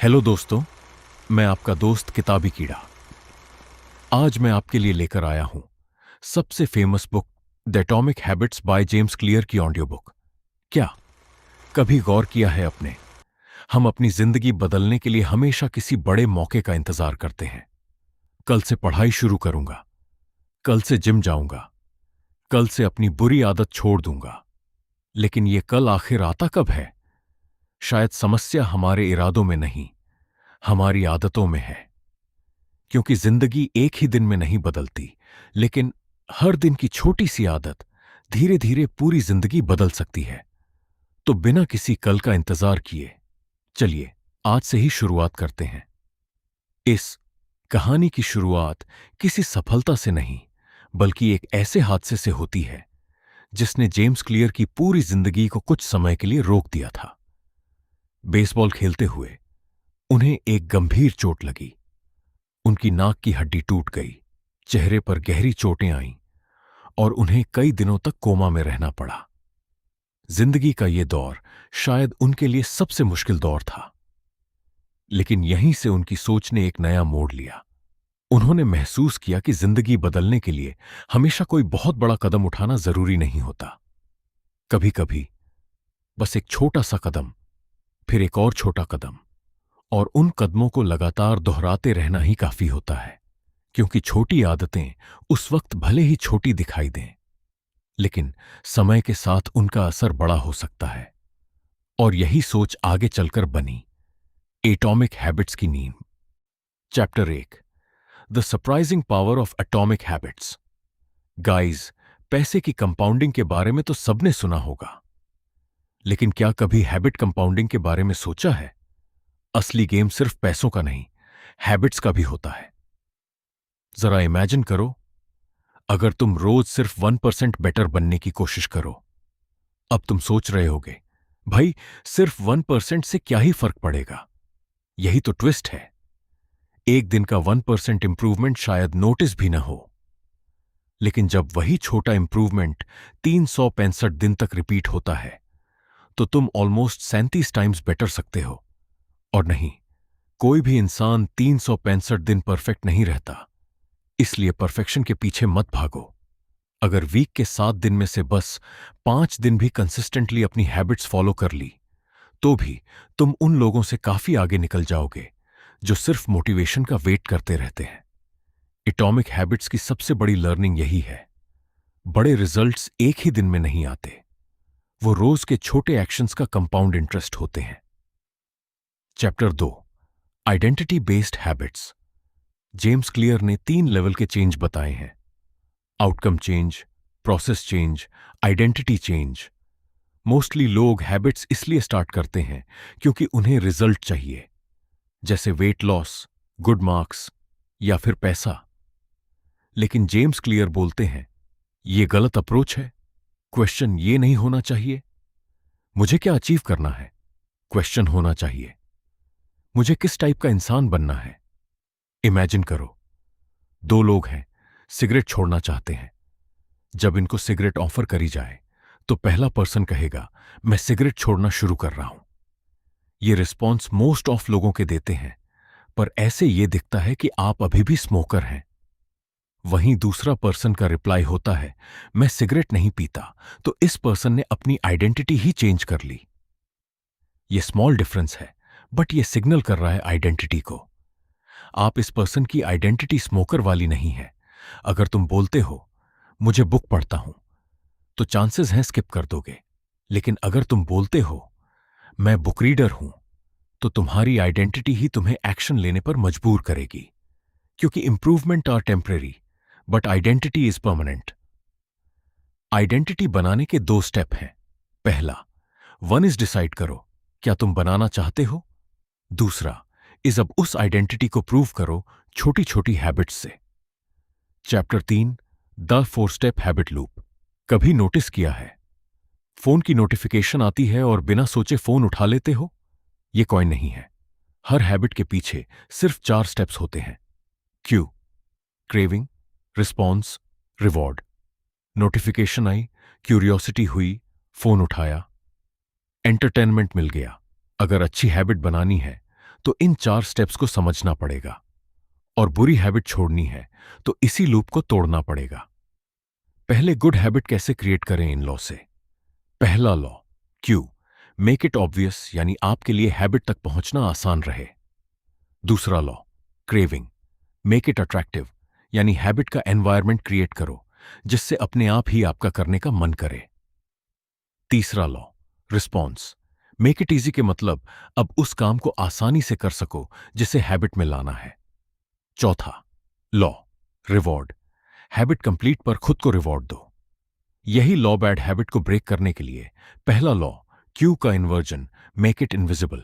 Hello दोस्तों, मैं आपका दोस्त किताबी कीड़ा। आज मैं आपके लिए लेकर आया हूं सबसे famous book the atomic habits by James clear की ऑडियो बुक। क्या कभी गौर किया है आपने, हम अपनी जिंदगी बदलने के लिए हमेशा किसी बड़े मौके का इंतजार करते हैं। कल से पढ़ाई शुरू करूंगा, कल से जिम जाऊंगा, कल से अपनी बुरी आदत छोड़ दूंगा। लेकिन यह कल आखिर आता कब है? शायद समस्या हमारे इरादों में नहीं, हमारी आदतों में है। क्योंकि जिंदगी एक ही दिन में नहीं बदलती, लेकिन हर दिन की छोटी सी आदत धीरे धीरे पूरी जिंदगी बदल सकती है। तो बिना किसी कल का इंतजार किए चलिए आज से ही शुरुआत करते हैं। इस कहानी की शुरुआत किसी सफलता से नहीं, बल्कि एक ऐसे हादसे से होती है जिसने जेम्स क्लियर की पूरी जिंदगी को कुछ समय के लिए रोक दिया था। बेसबॉल खेलते हुए उन्हें एक गंभीर चोट लगी। उनकी नाक की हड्डी टूट गई, चेहरे पर गहरी चोटें आईं और उन्हें कई दिनों तक कोमा में रहना पड़ा। जिंदगी का यह दौर शायद उनके लिए सबसे मुश्किल दौर था। लेकिन यहीं से उनकी सोच ने एक नया मोड़ लिया। उन्होंने महसूस किया कि जिंदगी बदलने के लिए हमेशा कोई बहुत बड़ा कदम उठाना जरूरी नहीं होता। कभी कभी बस एक छोटा सा कदम, फिर एक और छोटा कदम, और उन कदमों को लगातार दोहराते रहना ही काफी होता है। क्योंकि छोटी आदतें उस वक्त भले ही छोटी दिखाई दें, लेकिन समय के साथ उनका असर बड़ा हो सकता है। और यही सोच आगे चलकर बनी एटॉमिक हैबिट्स की नींव। Chapter 1, the surprising power of atomic habits. Guys, पैसे की कंपाउंडिंग के बारे में तो सबने सुना होगा, लेकिन क्या कभी हैबिट कंपाउंडिंग के बारे में सोचा है? असली गेम सिर्फ पैसों का नहीं, हैबिट्स का भी होता है। जरा इमेजिन करो, अगर तुम रोज सिर्फ 1% बेटर बनने की कोशिश करो। अब तुम सोच रहे होगे, भाई सिर्फ 1% से क्या ही फर्क पड़ेगा? यही तो ट्विस्ट है। एक दिन का 1% इंप्रूवमेंट शायद नोटिस भी ना हो, लेकिन जब वही छोटा इंप्रूवमेंट 365 दिन तक रिपीट होता है, तो तुम ऑलमोस्ट 37 टाइम्स बेटर सकते हो। और नहीं, कोई भी इंसान 365 दिन परफेक्ट नहीं रहता, इसलिए परफेक्शन के पीछे मत भागो। अगर वीक के 7 दिन में से बस 5 दिन भी कंसिस्टेंटली अपनी हैबिट्स फॉलो कर ली, तो भी तुम उन लोगों से काफी आगे निकल जाओगे जो सिर्फ मोटिवेशन का वेट करते रहते हैं। एटॉमिक हैबिट्स की सबसे बड़ी लर्निंग यही है, बड़े रिजल्ट्स एक ही दिन में नहीं आते, वो रोज के छोटे एक्शंस का कंपाउंड इंटरेस्ट होते हैं। Chapter 2, identity based habits. James clear ने 3 लेवल के चेंज बताए हैं: outcome change, process change, identity change. Mostly लोग हैबिट्स इसलिए स्टार्ट करते हैं क्योंकि उन्हें रिजल्ट चाहिए, जैसे वेट लॉस, गुड मार्क्स या फिर पैसा। लेकिन जेम्स क्लियर बोलते हैं, यह गलत अप्रोच है। क्वेश्चन ये नहीं होना चाहिए, मुझे क्या अचीव करना है? क्वेश्चन होना चाहिए, मुझे किस टाइप का इंसान बनना है? इमेजिन करो, 2 लोग हैं, सिगरेट छोड़ना चाहते हैं। जब इनको सिगरेट ऑफर करी जाए, तो पहला पर्सन कहेगा, मैं सिगरेट छोड़ना शुरू कर रहा हूं। ये रिस्पॉन्स मोस्ट ऑफ लोगों के देते हैं, पर ऐसे ये दिखता है कि आप अभी भी स्मोकर हैं। वहीं दूसरा पर्सन का रिप्लाई होता है, मैं सिगरेट नहीं पीता। तो इस पर्सन ने अपनी आइडेंटिटी ही चेंज कर ली। ये स्मॉल डिफरेंस है, बट ये सिग्नल कर रहा है आइडेंटिटी को। आप इस पर्सन की आइडेंटिटी स्मोकर वाली नहीं है। अगर तुम बोलते हो, मुझे बुक पढ़ता हूं, तो चांसेस हैं स्किप कर दोगे। लेकिन अगर तुम बोलते हो, मैं बुक रीडर हूं, तो तुम्हारी आइडेंटिटी ही तुम्हें एक्शन लेने पर मजबूर करेगी। क्योंकि improvement are temporary, but identity is permanent. Identity बनाने के 2 स्टेप हैं। पहला, 1 इज डिसाइड करो, क्या तुम बनाना चाहते हो? दूसरा इज अब उस आइडेंटिटी को प्रूव करो छोटी छोटी हैबिट्स से। Chapter 3, the 4 step habit loop. कभी नोटिस किया है, फोन की नोटिफिकेशन आती है और बिना सोचे फोन उठा लेते हो? यह कॉइन नहीं है। हर हैबिट के पीछे सिर्फ 4 स्टेप्स होते हैं: cue, craving, response, reward. Notification आई, क्यूरियोसिटी हुई, फोन उठाया, एंटरटेनमेंट मिल गया। अगर अच्छी हैबिट बनानी है तो इन 4 स्टेप्स को समझना पड़ेगा। और बुरी हैबिट छोड़नी है तो इसी लूप को तोड़ना पड़ेगा। पहले गुड हैबिट कैसे क्रिएट करें इन लॉ से। पहला law, Q, make it obvious, यानी आपके लिए हैबिट तक पहुंचना आसान रहे। दूसरा law, craving, make it attractive, यानी हैबिट का एनवायरनमेंट क्रिएट करो जिससे अपने आप ही आपका करने का मन करे। तीसरा law, response, make it easy के मतलब अब उस काम को आसानी से कर सको जिसे हैबिट में लाना है। चौथा लॉ, रिवॉर्ड, हैबिट कंप्लीट पर खुद को रिवॉर्ड दो। यही लॉ बैड हैबिट को ब्रेक करने के लिए। पहला लॉ, क्यू का इन्वर्जन, मेक इट इनविजिबल।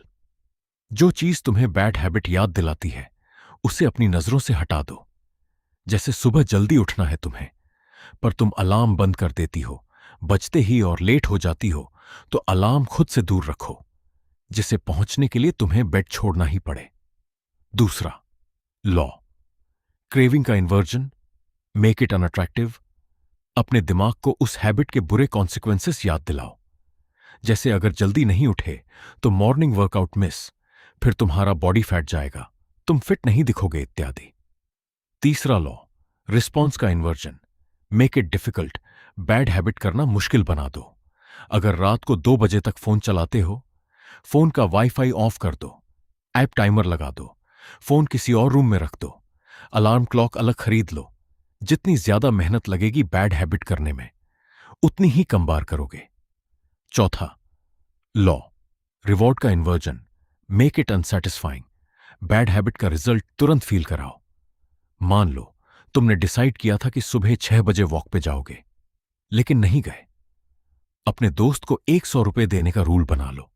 जो चीज तुम्हें बैड हैबिट याद दिलाती है उसे अपनी नजरों से हटा दो। जैसे सुबह जल्दी उठना है तुम्हें, पर तुम अलार्म बंद कर देती हो, बजते ही और लेट हो जाती हो, तो अलार्म खुद से दूर रखो जिसे पहुंचने के लिए तुम्हें बेड छोड़ना ही पड़े। दूसरा लॉ, क्रेविंग का इन्वर्जन, मेक इट अनअट्रैक्टिव। अपने दिमाग को उस हैबिट के बुरे कॉन्सिक्वेंसेस याद दिलाओ। जैसे अगर जल्दी नहीं उठे तो मॉर्निंग वर्कआउट मिस, फिर तुम्हारा बॉडी फैट जाएगा, तुम फिट नहीं दिखोगे इत्यादि। तीसरा लॉ, रिस्पॉन्स का inversion, make it difficult, bad habit करना मुश्किल बना दो। अगर रात को 2 बजे तक फोन चलाते हो, फोन का वाईफाई ऑफ कर दो, ऐप टाइमर लगा दो, फोन किसी और रूम में रख दो, अलार्म क्लॉक अलग खरीद लो। जितनी ज्यादा मेहनत लगेगी बैड हैबिट करने में, उतनी ही कम बार करोगे। चौथा लॉ, रिवॉर्ड का inversion, make it unsatisfying, bad habit का रिजल्ट तुरंत फील कराओ। मान लो तुमने डिसाइड किया था कि सुबह 6 बजे वॉक पे जाओगे, लेकिन नहीं गए। अपने दोस्त को 100 रुपए देने का रूल बना लो,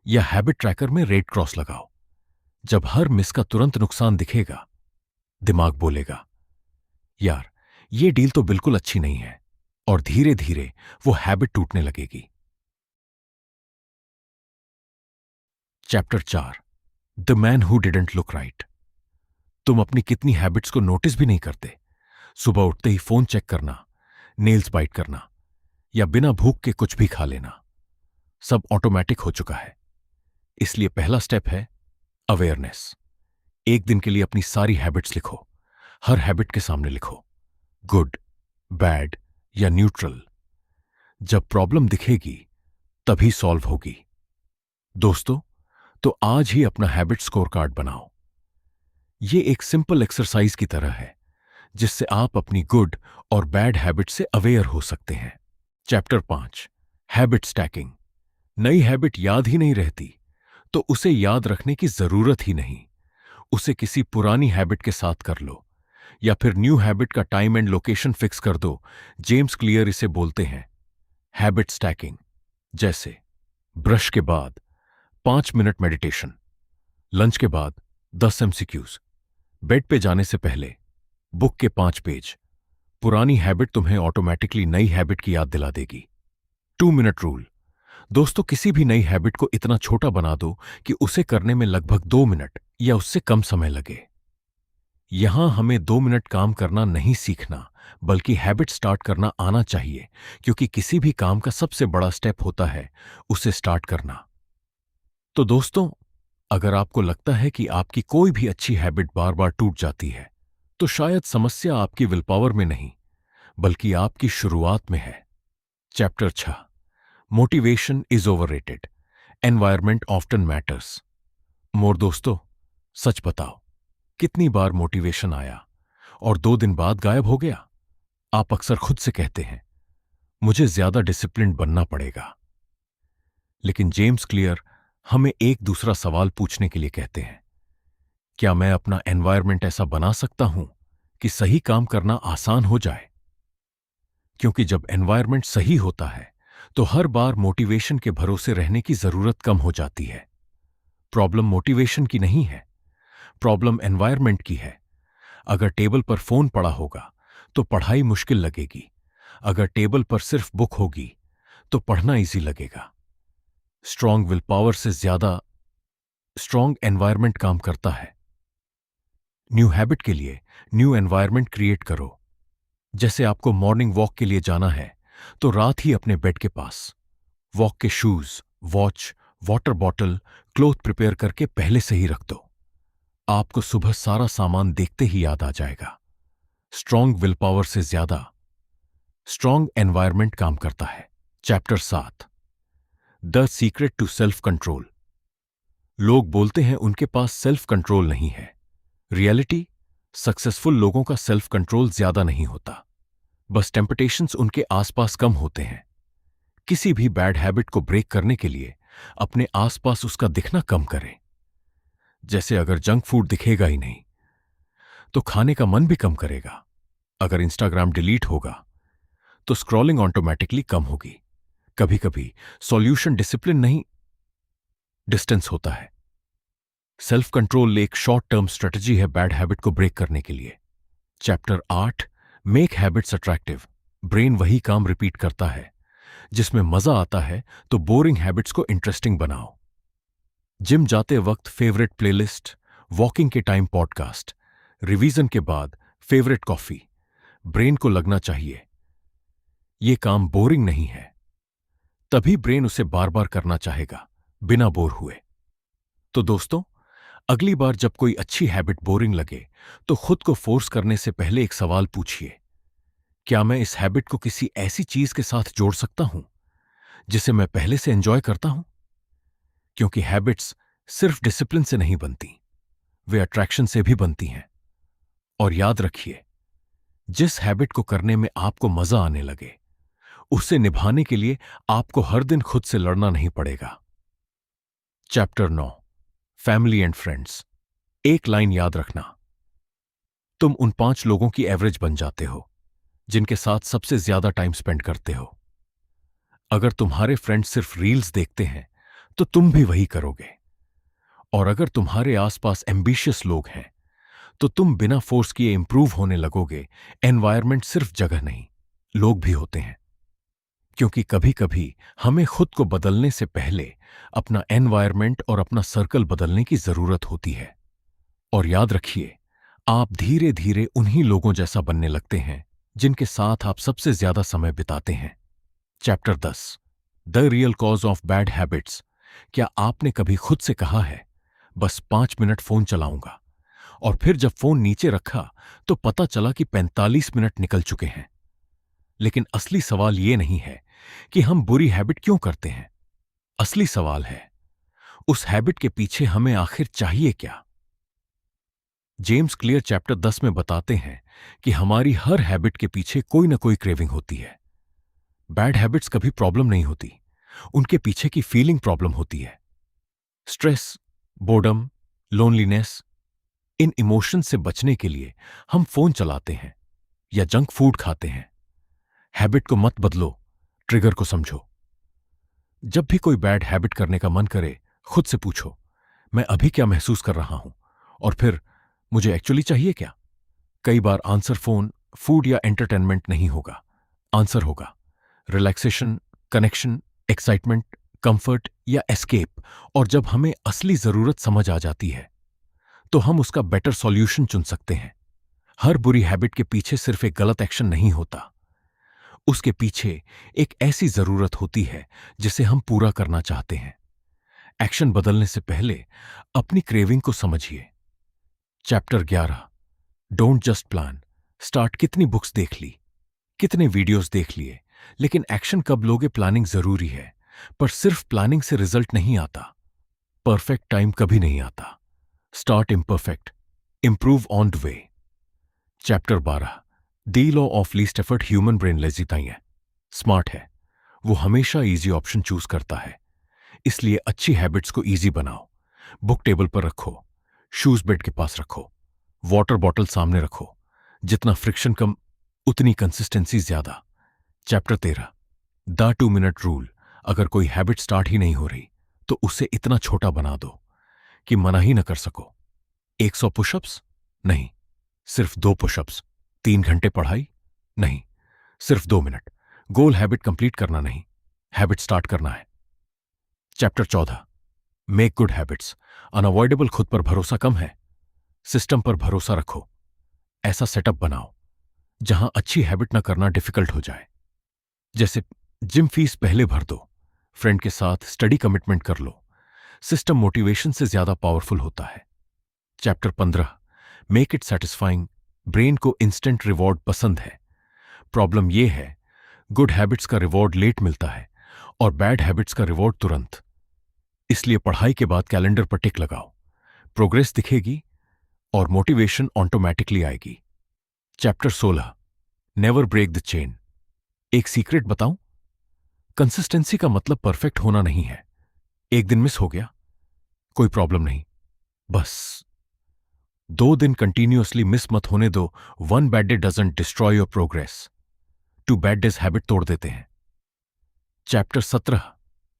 या हैबिट ट्रैकर में रेड क्रॉस लगाओ। जब हर मिस का तुरंत नुकसान दिखेगा, दिमाग बोलेगा, यार ये डील तो बिल्कुल अच्छी नहीं है, और धीरे धीरे वो हैबिट टूटने लगेगी। Chapter 4, the man who didn't look right. तुम अपनी कितनी हैबिट्स को नोटिस भी नहीं करते। सुबह उठते ही फोन चेक करना, नेल्स बाइट करना, या बिना भूख के कुछ भी खा लेना, सब ऑटोमेटिक हो चुका है। इसलिए पहला स्टेप है अवेयरनेस। एक दिन के लिए अपनी सारी हैबिट्स लिखो। हर हैबिट के सामने लिखो गुड, बैड या न्यूट्रल। जब प्रॉब्लम दिखेगी तभी सॉल्व होगी। दोस्तों, तो आज ही अपना हैबिट स्कोर कार्ड बनाओ। ये एक सिंपल एक्सरसाइज की तरह है जिससे आप अपनी गुड और बैड हैबिट से अवेयर हो सकते हैं। Chapter 5, habit stacking. नई हैबिट याद ही नहीं रहती तो उसे याद रखने की जरूरत ही नहीं। उसे किसी पुरानी हैबिट के साथ कर लो, या फिर न्यू हैबिट का टाइम एंड लोकेशन फिक्स कर दो। जेम्स क्लियर इसे बोलते हैं हैबिट स्टैकिंग। जैसे ब्रश के बाद 5 मिनट मेडिटेशन, लंच के बाद 10 एमसीक्यूज, बेड पे जाने से पहले बुक के 5 पेज। पुरानी हैबिट तुम्हें ऑटोमेटिकली नई हैबिट की याद दिला देगी। 2 मिनट रूल। दोस्तों, किसी भी नई हैबिट को इतना छोटा बना दो कि उसे करने में लगभग 2 मिनट या उससे कम समय लगे। यहां हमें 2 मिनट काम करना नहीं सीखना, बल्कि हैबिट स्टार्ट करना आना चाहिए, क्योंकि किसी भी काम का सबसे बड़ा स्टेप होता है उसे स्टार्ट करना। तो दोस्तों, अगर आपको लगता है कि आपकी कोई भी अच्छी हैबिट बार बार टूट जाती है, तो शायद समस्या आपकी विल पावर में नहीं, बल्कि आपकी शुरुआत में है। Chapter 6, motivation is overrated, environment often matters. More दोस्तों, सच बताओ, कितनी बार मोटिवेशन आया और 2 दिन बाद गायब हो गया? आप अक्सर खुद से कहते हैं, मुझे ज्यादा डिसिप्लिन्ड बनना पड़ेगा। लेकिन जेम्स क्लियर हमें एक दूसरा सवाल पूछने के लिए कहते हैं, क्या मैं अपना एनवायरनमेंट ऐसा बना सकता हूं कि सही काम करना आसान हो जाए? क्योंकि जब एनवायरनमेंट सही होता है तो हर बार मोटिवेशन के भरोसे रहने की जरूरत कम हो जाती है। प्रॉब्लम मोटिवेशन की नहीं है, प्रॉब्लम एनवायरनमेंट की है। अगर टेबल पर फोन पड़ा होगा तो पढ़ाई मुश्किल लगेगी। अगर टेबल पर सिर्फ बुक होगी तो पढ़ना इजी लगेगा। स्ट्रांग विल पावर से ज्यादा स्ट्रांग एनवायरनमेंट काम करता है। न्यू हैबिट के लिए न्यू एनवायरनमेंट क्रिएट करो। जैसे आपको मॉर्निंग वॉक के लिए जाना है तो रात ही अपने बेड के पास वॉक के shoes, watch, water bottle, cloth prepare करके पहले से ही रख दो। आपको सुबह सारा सामान देखते ही याद आ जाएगा। स्ट्रांग विल पावर से ज्यादा स्ट्रांग एनवायरनमेंट काम करता है। Chapter 7, the secret to self control. लोग बोलते हैं उनके पास सेल्फ कंट्रोल नहीं है। रियलिटी, सक्सेसफुल लोगों का सेल्फ कंट्रोल ज्यादा नहीं होता, बस टेम्पटेशंस उनके आसपास कम होते हैं। किसी भी बैड हैबिट को ब्रेक करने के लिए अपने आसपास उसका दिखना कम करें। जैसे अगर जंक फूड दिखेगा ही नहीं तो खाने का मन भी कम करेगा। अगर इंस्टाग्राम डिलीट होगा तो स्क्रॉलिंग ऑटोमेटिकली कम होगी। कभी कभी सॉल्यूशन डिसिप्लिन नहीं, डिस्टेंस होता है। सेल्फ कंट्रोल एक शॉर्ट टर्म स्ट्रेटजी है बैड हैबिट को ब्रेक करने के लिए। Chapter 8, make habits attractive. Brain वही काम रिपीट करता है जिसमें मजा आता है, तो बोरिंग हैबिट्स को इंटरेस्टिंग बनाओ। जिम जाते वक्त फेवरेट प्लेलिस्ट, वॉकिंग के टाइम पॉडकास्ट, रिवीजन के बाद फेवरेट कॉफी। ब्रेन को लगना चाहिए ये काम बोरिंग नहीं है, तभी ब्रेन उसे बार बार करना चाहेगा बिना बोर हुए। तो दोस्तों, अगली बार जब कोई अच्छी हैबिट बोरिंग लगे तो खुद को फोर्स करने से पहले एक सवाल पूछिए, क्या मैं इस हैबिट को किसी ऐसी चीज के साथ जोड़ सकता हूं जिसे मैं पहले से एंजॉय करता हूं? क्योंकि हैबिट्स सिर्फ डिसिप्लिन से नहीं बनती, वे अट्रैक्शन से भी बनती हैं। और याद रखिए, जिस हैबिट को करने में आपको मजा आने लगे उसे निभाने के लिए आपको हर दिन खुद से लड़ना नहीं पड़ेगा। Chapter 9, family and friends. एक लाइन याद रखना, तुम उन 5 लोगों की एवरेज बन जाते हो जिनके साथ सबसे ज्यादा टाइम स्पेंड करते हो। अगर तुम्हारे फ्रेंड्स सिर्फ रील्स देखते हैं तो तुम भी वही करोगे। और अगर तुम्हारे आसपास एम्बिशियस लोग हैं तो तुम बिना फोर्स किए इंप्रूव होने लगोगे। एनवायरनमेंट सिर्फ जगह नहीं, लोग भी होते हैं। क्योंकि कभी कभी हमें खुद को बदलने से पहले अपना एनवायरनमेंट और अपना सर्कल बदलने की जरूरत होती है। और याद रखिए, आप धीरे धीरे उन्हीं लोगों जैसा बनने लगते हैं जिनके साथ आप सबसे ज्यादा समय बिताते हैं। Chapter 10, the real cause of bad habits. क्या आपने कभी खुद से कहा है, बस 5 मिनट फोन चलाऊंगा, और फिर जब फोन नीचे रखा तो पता चला कि 45 मिनट निकल चुके हैं? लेकिन असली सवाल यह नहीं है कि हम बुरी हैबिट क्यों करते हैं। असली सवाल है, उस हैबिट के पीछे हमें आखिर चाहिए क्या? जेम्स क्लियर चैप्टर 10 में बताते हैं कि हमारी हर हैबिट के पीछे कोई ना कोई क्रेविंग होती है। बैड हैबिट्स कभी प्रॉब्लम नहीं होती, उनके पीछे की फीलिंग प्रॉब्लम होती है। स्ट्रेस, बोर्डम, लोनलीनेस, इन इमोशंस से बचने के लिए हम फोन चलाते हैं या जंक फूड खाते हैं। हैबिट को मत बदलो, ट्रिगर को समझो। जब भी कोई बैड हैबिट करने का मन करे, खुद से पूछो, मैं अभी क्या महसूस कर रहा हूं, और फिर मुझे एक्चुअली चाहिए क्या? कई बार आंसर फोन, फूड या एंटरटेनमेंट नहीं होगा। आंसर होगा रिलैक्सेशन, कनेक्शन, एक्साइटमेंट, कंफर्ट या एस्केप। और जब हमें असली जरूरत समझ आ जाती है तो हम उसका बेटर सॉल्यूशन चुन सकते हैं। हर बुरी हैबिट के पीछे सिर्फ एक गलत एक्शन नहीं होता, उसके पीछे एक ऐसी जरूरत होती है जिसे हम पूरा करना चाहते हैं। एक्शन बदलने से पहले अपनी क्रेविंग को समझिए। Chapter 11, don't just plan, start. कितनी बुक्स देख ली, कितने वीडियोस देख लिए, लेकिन एक्शन कब लोगे? प्लानिंग जरूरी है, पर सिर्फ प्लानिंग से रिजल्ट नहीं आता। परफेक्ट टाइम कभी नहीं आता। Start imperfect, improve on the way. Chapter 12, the law of least effort. Human brain lazy है, स्मार्ट है, वो हमेशा इजी ऑप्शन चूज करता है। इसलिए अच्छी हैबिट्स को इजी बनाओ। बुक टेबल पर रखो, शूज बेड के पास रखो, वाटर बॉटल सामने रखो। जितना फ्रिक्शन कम, उतनी कंसिस्टेंसी ज्यादा। Chapter 13, the 2 minute rule. अगर कोई हैबिट स्टार्ट ही नहीं हो रही तो उसे इतना छोटा बना दो कि मना ही न कर सको। 100 पुशअप्स नहीं, सिर्फ 2 पुशअप्स। 3 घंटे पढ़ाई नहीं, सिर्फ 2 मिनट। गोल हैबिट कंप्लीट करना नहीं, हैबिट स्टार्ट करना है। Chapter 14, make good habits. Unavoidable. खुद पर भरोसा कम है, सिस्टम पर भरोसा रखो। ऐसा सेटअप बनाओ जहां अच्छी हैबिट ना करना डिफिकल्ट हो जाए। जैसे जिम फीस पहले भर दो, फ्रेंड के साथ स्टडी कमिटमेंट कर लो, सिस्टम मोटिवेशन से ज्यादा पावरफुल होता है। Chapter 15, make it satisfying. Brain को इंस्टेंट रिवॉर्ड पसंद है। प्रॉब्लम यह है, गुड हैबिट्स का रिवॉर्ड लेट मिलता है और बैड हैबिट्स का रिवॉर्ड तुरंत। इसलिए पढ़ाई के बाद कैलेंडर पर टिक लगाओ, प्रोग्रेस दिखेगी और मोटिवेशन ऑटोमेटिकली आएगी। Chapter 16, never break the chain. एक सीक्रेट बताऊं? कंसिस्टेंसी का मतलब परफेक्ट होना नहीं है। एक दिन मिस हो गया, कोई प्रॉब्लम नहीं, बस 2 दिन कंटिन्यूअसली मिस मत होने दो। 1 bad day doesn't destroy your progress. 2 bad days habit तोड़ देते हैं। Chapter 17,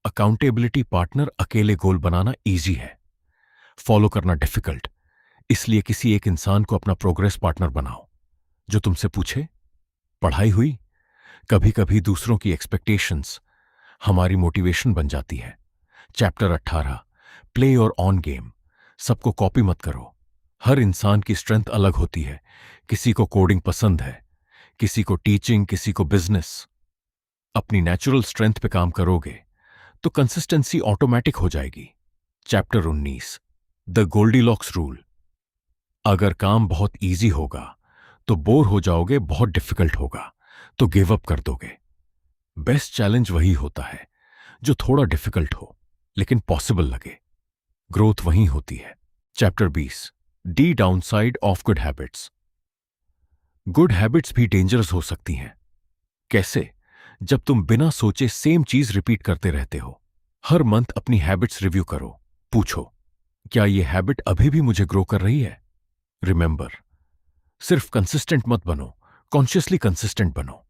accountability partner. अकेले गोल बनाना इजी है, फॉलो करना डिफिकल्ट। इसलिए किसी एक इंसान को अपना प्रोग्रेस पार्टनर बनाओ जो तुमसे पूछे, पढ़ाई हुई? कभी कभी दूसरों की एक्सपेक्टेशंस हमारी मोटिवेशन बन जाती है। Chapter 18, play your on game. सबको कॉपी मत करो। हर इंसान की स्ट्रेंथ अलग होती है। किसी को कोडिंग पसंद है, किसी को टीचिंग, किसी को बिजनेस। अपनी नेचुरल स्ट्रेंथ पे काम करोगे तो कंसिस्टेंसी ऑटोमेटिक हो जाएगी। Chapter 19, the Goldilocks rule. अगर काम बहुत इजी होगा तो बोर हो जाओगे, बहुत डिफिकल्ट होगा तो गिव अप कर दोगे। बेस्ट चैलेंज वही होता है जो थोड़ा डिफिकल्ट हो लेकिन पॉसिबल लगे। ग्रोथ वहीं होती है। Chapter 20, D downside of good habits. Good habits भी डेंजरस हो सकती हैं। कैसे? जब तुम बिना सोचे सेम चीज रिपीट करते रहते हो। हर मंथ अपनी हैबिट्स रिव्यू करो, पूछो क्या ये हैबिट अभी भी मुझे ग्रो कर रही है? रिमेंबर, सिर्फ कंसिस्टेंट मत बनो, कॉन्शियसली कंसिस्टेंट बनो।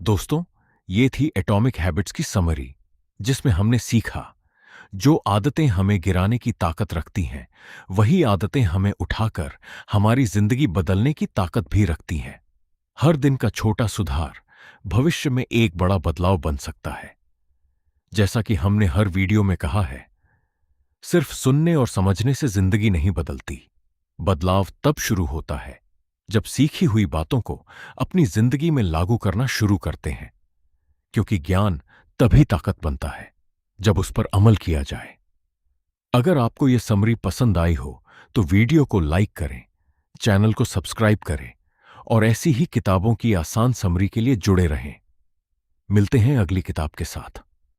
दोस्तों, ये थी एटॉमिक हैबिट्स की समरी, जिसमें हमने सीखा जो आदतें हमें गिराने की ताकत रखती हैं वही आदतें हमें उठाकर हमारी जिंदगी बदलने की ताकत भी रखती हैं। हर दिन का छोटा सुधार भविष्य में एक बड़ा बदलाव बन सकता है। जैसा कि हमने हर वीडियो में कहा है, सिर्फ सुनने और समझने से जिंदगी नहीं बदलती। बदलाव तब शुरू होता है जब सीखी हुई बातों को अपनी जिंदगी में लागू करना शुरू करते हैं, क्योंकि ज्ञान तभी ताकत बनता है जब उस पर अमल किया जाए। अगर आपको यह समरी पसंद आई हो तो वीडियो को लाइक करें, चैनल को सब्सक्राइब करें और ऐसी ही किताबों की आसान समरी के लिए जुड़े रहें। मिलते हैं अगली किताब के साथ।